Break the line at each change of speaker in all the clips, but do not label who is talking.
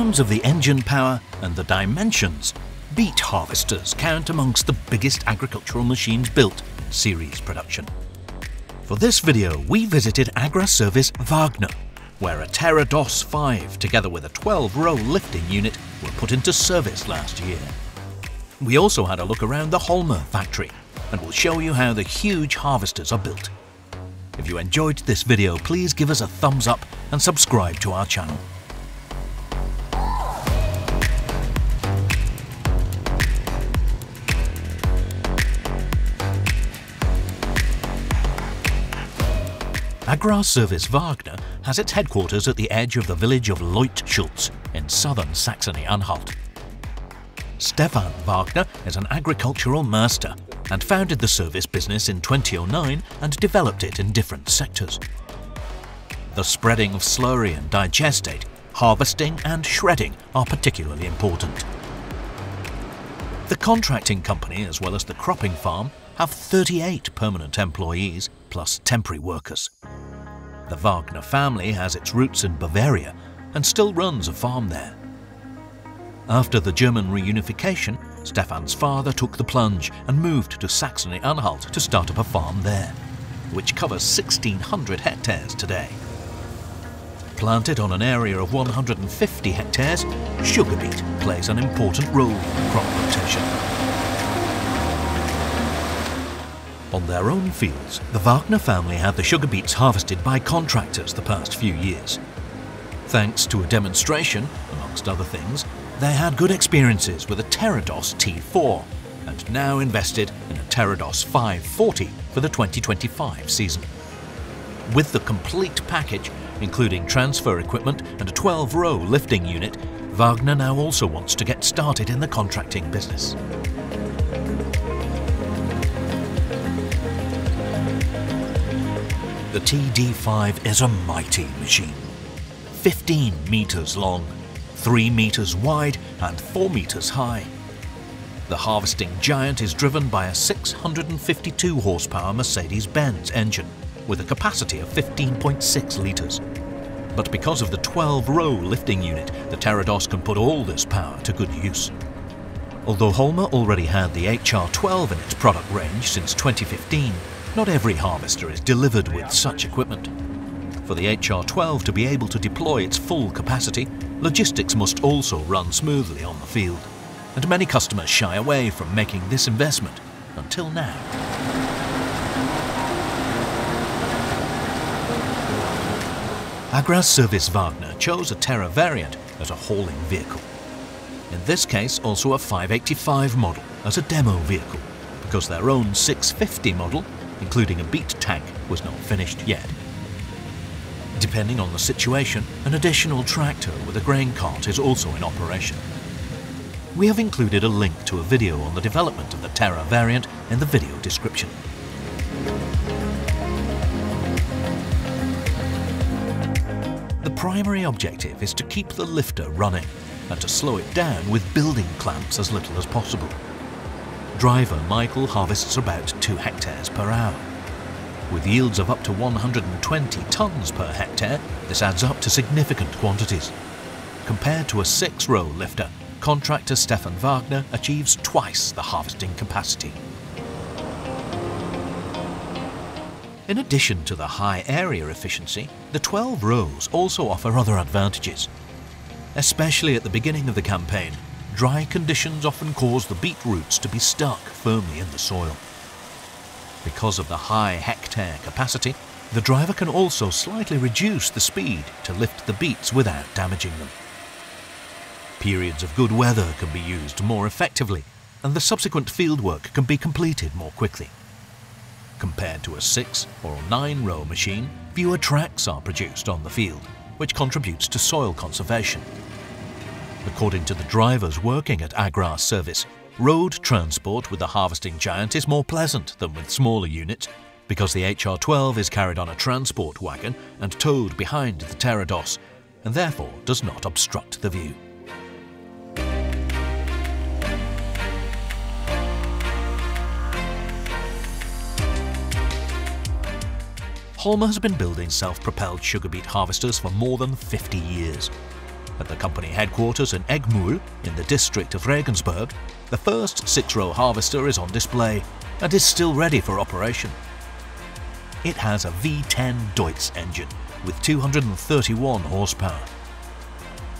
terms of the engine power and the dimensions, beet harvesters count amongst the biggest agricultural machines built in series production. For this video, we visited Agrarservice Wagner, where a Terra Dos 5 together with a 12-row lifting unit were put into service last year. We also had a look around the Holmer factory, and we'll show you how the huge harvesters are built. If you enjoyed this video, please give us a thumbs up and subscribe to our channel. Agrarservice Wagner has its headquarters at the edge of the village of Leutschulz in southern Saxony-Anhalt. Stefan Wagner is an agricultural master and founded the service business in 2009 and developed it in different sectors. The spreading of slurry and digestate, harvesting and shredding are particularly important. The contracting company as well as the cropping farm have 38 permanent employees plus temporary workers. The Wagner family has its roots in Bavaria and still runs a farm there. After the German reunification, Stefan's father took the plunge and moved to Saxony-Anhalt to start up a farm there, which covers 1,600 hectares today. Planted on an area of 150 hectares, sugar beet plays an important role in crop rotation. On their own fields, the Wagner family had the sugar beets harvested by contractors the past few years. Thanks to a demonstration, amongst other things, they had good experiences with a Terra Dos T5 and now invested in a Terra Dos T5-40 for the 2025 season. With the complete package, including transfer equipment and a 12-row lifting unit, Wagner now also wants to get started in the contracting business. The TD5 is a mighty machine. 15 meters long, 3 meters wide and 4 meters high. The harvesting giant is driven by a 652 horsepower Mercedes-Benz engine with a capacity of 15.6 litres. But because of the 12-row lifting unit, the Terra Dos can put all this power to good use. Although Holmer already had the HR12 in its product range since 2015, not every harvester is delivered with such equipment. For the HR12 to be able to deploy its full capacity, logistics must also run smoothly on the field, and many customers shy away from making this investment until now. Agrarservice Wagner chose a Terra variant as a hauling vehicle. In this case, also a 585 model as a demo vehicle, because their own 650 model, including a beet tank, was not finished yet. Depending on the situation, an additional tractor with a grain cart is also in operation. We have included a link to a video on the development of the Terra variant in the video description. The primary objective is to keep the lifter running and to slow it down with building clamps as little as possible. Driver Michael harvests about 2 hectares per hour. With yields of up to 120 tons per hectare, this adds up to significant quantities. Compared to a 6-row lifter, contractor Stefan Wagner achieves twice the harvesting capacity. In addition to the high area efficiency, the 12 rows also offer other advantages. Especially at the beginning of the campaign, dry conditions often cause the beet roots to be stuck firmly in the soil. Because of the high hectare capacity, the driver can also slightly reduce the speed to lift the beets without damaging them. Periods of good weather can be used more effectively, and the subsequent fieldwork can be completed more quickly. Compared to a 6- or 9-row machine, fewer tracks are produced on the field, which contributes to soil conservation. According to the drivers working at Agrarservice, road transport with the harvesting giant is more pleasant than with smaller units because the HR12 is carried on a transport wagon and towed behind the Terra Dos, and therefore does not obstruct the view. Holmer has been building self-propelled sugar beet harvesters for more than 50 years. At the company headquarters in Eggmühl, in the district of Regensburg, the first 6-row harvester is on display and is still ready for operation. It has a V10 Deutz engine with 231 horsepower.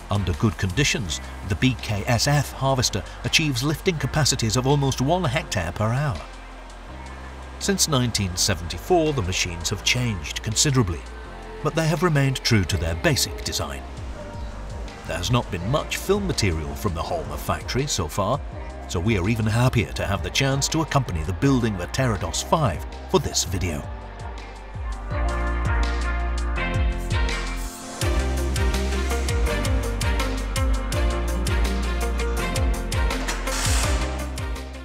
Under good conditions, the BKSF harvester achieves lifting capacities of almost 1 hectare per hour. Since 1974, the machines have changed considerably, but they have remained true to their basic design. There has not been much film material from the Holmer factory so far, so we are even happier to have the chance to accompany the building of the Terra Dos 5 for this video.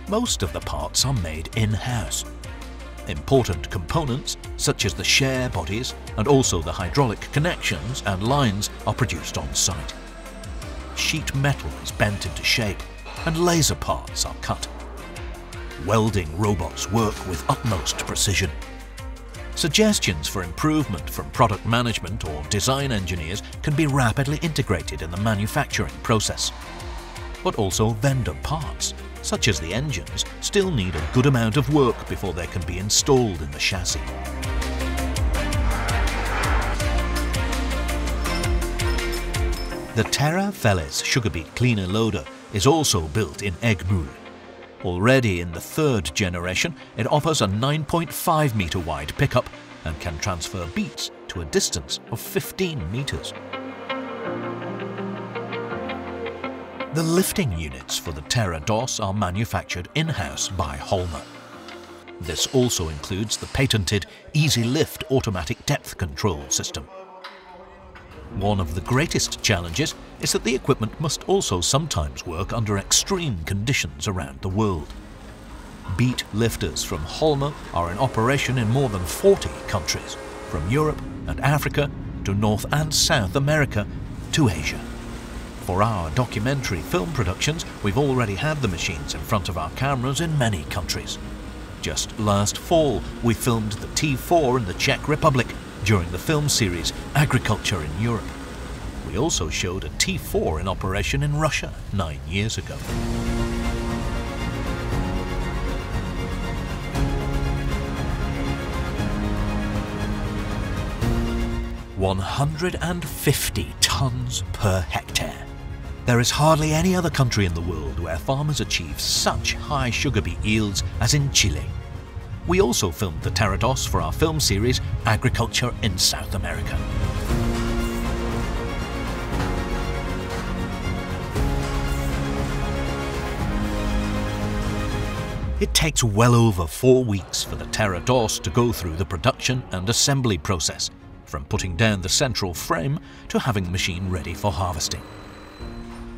Most of the parts are made in-house. Important components, such as the share bodies and also the hydraulic connections and lines, are produced on site. Sheet metal is bent into shape and laser parts are cut. Welding robots work with utmost precision. Suggestions for improvement from product management or design engineers can be rapidly integrated in the manufacturing process. But also vendor parts, such as the engines, still need a good amount of work before they can be installed in the chassis. The Terra Felles sugar beet cleaner loader is also built in Eggmühl. Already in the 3rd generation, it offers a 9.5 metre wide pickup and can transfer beets to a distance of 15 metres. The lifting units for the Terra Dos are manufactured in-house by Holmer. This also includes the patented Easy Lift automatic depth control system. One of the greatest challenges is that the equipment must also sometimes work under extreme conditions around the world. Beet lifters from Holmer are in operation in more than 40 countries, from Europe and Africa to North and South America to Asia. For our documentary film productions, we've already had the machines in front of our cameras in many countries. Just last fall, we filmed the T4 in the Czech Republic during the film series Agriculture in Europe. We also showed a T4 in operation in Russia 9 years ago. "150 tons per hectare. There is hardly any other country in the world where farmers achieve such high sugar beet yields as in Chile. We also filmed the Terra Dos for our film series Agriculture in South America. It takes well over 4 weeks for the Terra Dos to go through the production and assembly process, from putting down the central frame to having the machine ready for harvesting.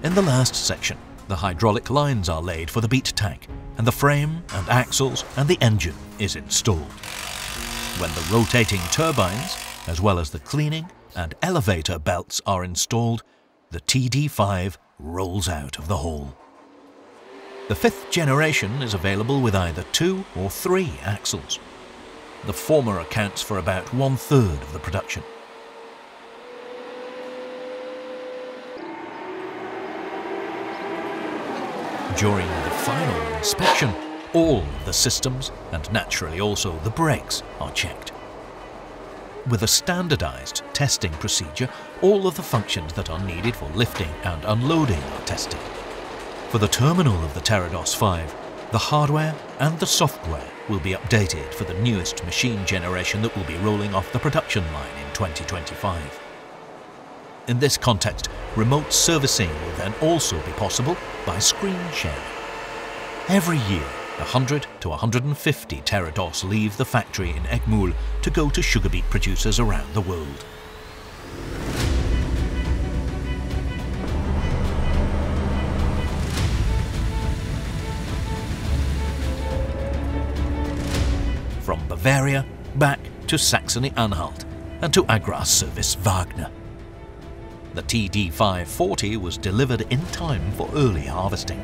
In the last section, the hydraulic lines are laid for the beet tank, and the frame and axles and the engine is installed. When the rotating turbines, as well as the cleaning and elevator belts are installed, the TD5 rolls out of the hall. The 5th generation is available with either 2 or 3 axles. The former accounts for about 1/3 of the production. During the final inspection, all of the systems, and naturally also the brakes, are checked. With a standardized testing procedure, all of the functions that are needed for lifting and unloading are tested. For the terminal of the Terra Dos 5, the hardware and the software will be updated for the newest machine generation that will be rolling off the production line in 2025. In this context, remote servicing will then also be possible by screen sharing. Every year, 100 to 150 Terra Dos leave the factory in Eggmühl to go to sugar beet producers around the world. From Bavaria back to Saxony-Anhalt and to Agrarservice Wagner. The TD5-40 was delivered in time for early harvesting.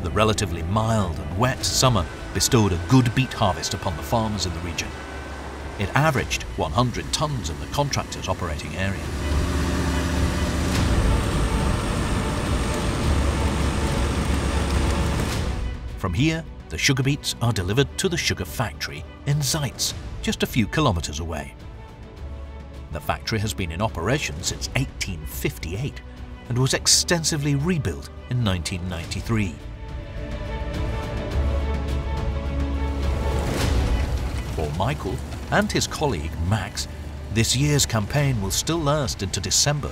The relatively mild and wet summer bestowed a good beet harvest upon the farmers in the region. It averaged 100 tons in the contractor's operating area. From here, the sugar beets are delivered to the sugar factory in Zeitz, just a few kilometers away. The factory has been in operation since 1858 and was extensively rebuilt in 1993. For Michael and his colleague Max, this year's campaign will still last into December.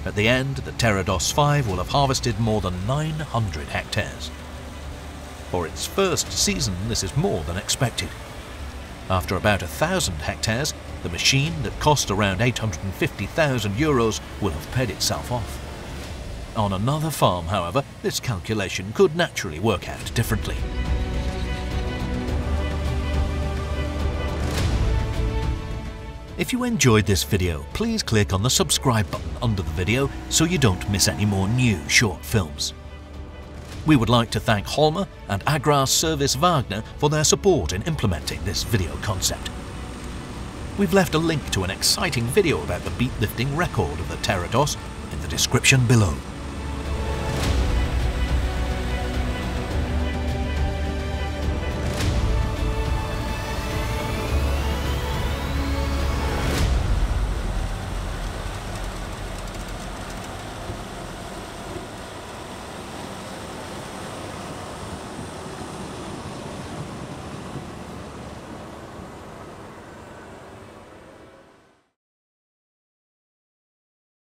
At the end, the Terra Dos 5 will have harvested more than 900 hectares. For its first season, this is more than expected. After about 1,000 hectares, the machine that cost around €850,000 will have paid itself off. On another farm, however, this calculation could naturally work out differently. If you enjoyed this video, please click on the subscribe button under the video so you don't miss any more new short films. We would like to thank Holmer and Agrarservice Wagner for their support in implementing this video concept. We've left a link to an exciting video about the beet lifting record of the Terra Dos in the description below.